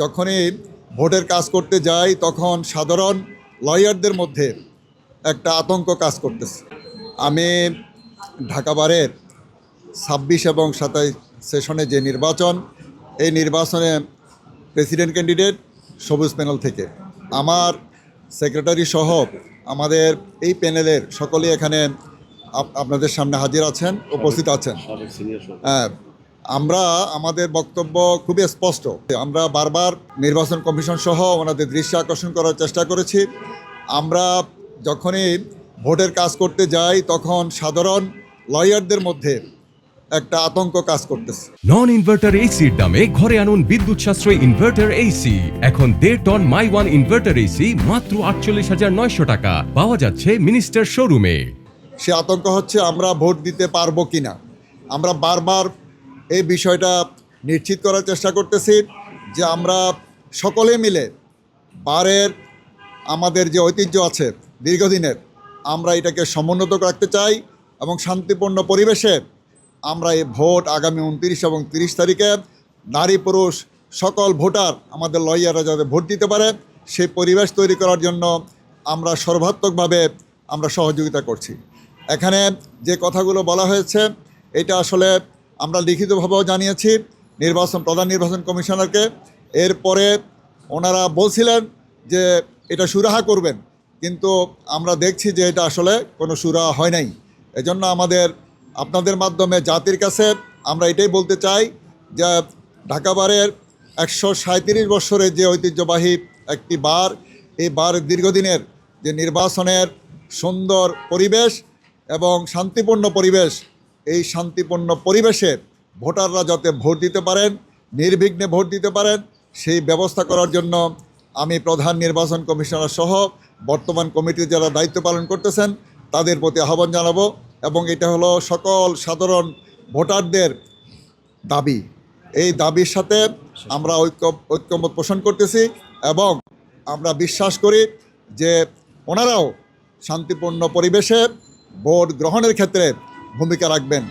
যখনই ভোটের কাজ করতে যাই তখন সাধারণ লয়ারদের মধ্যে একটা আতঙ্ক কাজ করতেছে। আমি ঢাকা বারের ২৬ এবং ২৭ সেশনে যে নির্বাচন, এই নির্বাচনে প্রেসিডেন্ট ক্যান্ডিডেট সবুজ প্যানেল থেকে আমার সেক্রেটারি সহ আমাদের এই প্যানেলের সকলেই এখানে আপনাদের সামনে হাজির আছেন, উপস্থিত আছেন। হ্যাঁ, আমরা আমাদের বক্তব্য খুবই স্পষ্ট। আমরা বারবার নির্বাচন কমিশন সহ ওনাদের দৃষ্টি আকর্ষণ করার চেষ্টা করেছি। আমরা যখনই ভোটের কাজ করতে যাই তখন সাধারণ লয়ারদের মধ্যে একটা আতঙ্ক কাজ করতেছে। নন ইনভার্টার এসির দামে ঘরে আনুন বিদ্যুৎ সাশ্রয়ী ইনভার্টার এসি। এখন 1.5 টন মাই ওয়ান ইনভার্টার এসি মাত্র 48,900 টাকা পাওয়া যাচ্ছে মিনিস্টার শোরুমে। সে আতঙ্ক হচ্ছে আমরা ভোট দিতে পারবো কিনা। আমরা বারবার এই বিষয়টা নিশ্চিত করার চেষ্টা করতেছি যে আমরা সকলে মিলে বারের আমাদের যে ঐতিহ্য আছে দীর্ঘদিনের, আমরা এটাকে সমুন্নত রাখতে চাই এবং শান্তিপূর্ণ পরিবেশে আমরা এই ভোট আগামী 29 এবং 30 তারিখে নারী পুরুষ সকল ভোটার আমাদের লয়াররা যাতে ভোট দিতে পারে সেই পরিবেশ তৈরি করার জন্য আমরা সর্বাত্মকভাবে আমরা সহযোগিতা করছি। এখানে যে কথাগুলো বলা হয়েছে এটা আসলে আমরা লিখিতভাবেও জানিয়েছি প্রধান নির্বাচন কমিশনারকে। এরপরে ওনারা বলছিলেন যে এটা সুরাহা করবেন, কিন্তু আমরা দেখছি যে এটা আসলে কোনো সুরাহা হয় নাই। এজন্য আপনাদের মাধ্যমে জাতির কাছে আমরা এটাই বলতে চাই যে ঢাকা বারের 137 বছরের যে ঐতিহ্যবাহী একটি বার, এই বার দীর্ঘদিনের যে নির্বাচনের সুন্দর পরিবেশ এবং শান্তিপূর্ণ পরিবেশ, এই শান্তিপূর্ণ পরিবেশে ভোটাররা যাতে ভোট দিতে পারেন, নির্বিঘ্নে ভোট দিতে পারেন, সেই ব্যবস্থা করার জন্য আমি প্রধান নির্বাচন কমিশনার সহ বর্তমান কমিটির যারা দায়িত্ব পালন করতেছেন তাদের প্রতি আহ্বান জানাবো। এবং এটা হলো সকল সাধারণ ভোটারদের দাবি। এই দাবির সাথে আমরা ঐক্যমত পোষণ করতেছি এবং আমরা বিশ্বাস করি যে ওনারাও শান্তিপূর্ণ পরিবেশে ভোট গ্রহণের ক্ষেত্রে ভূমিকা রাখবেন।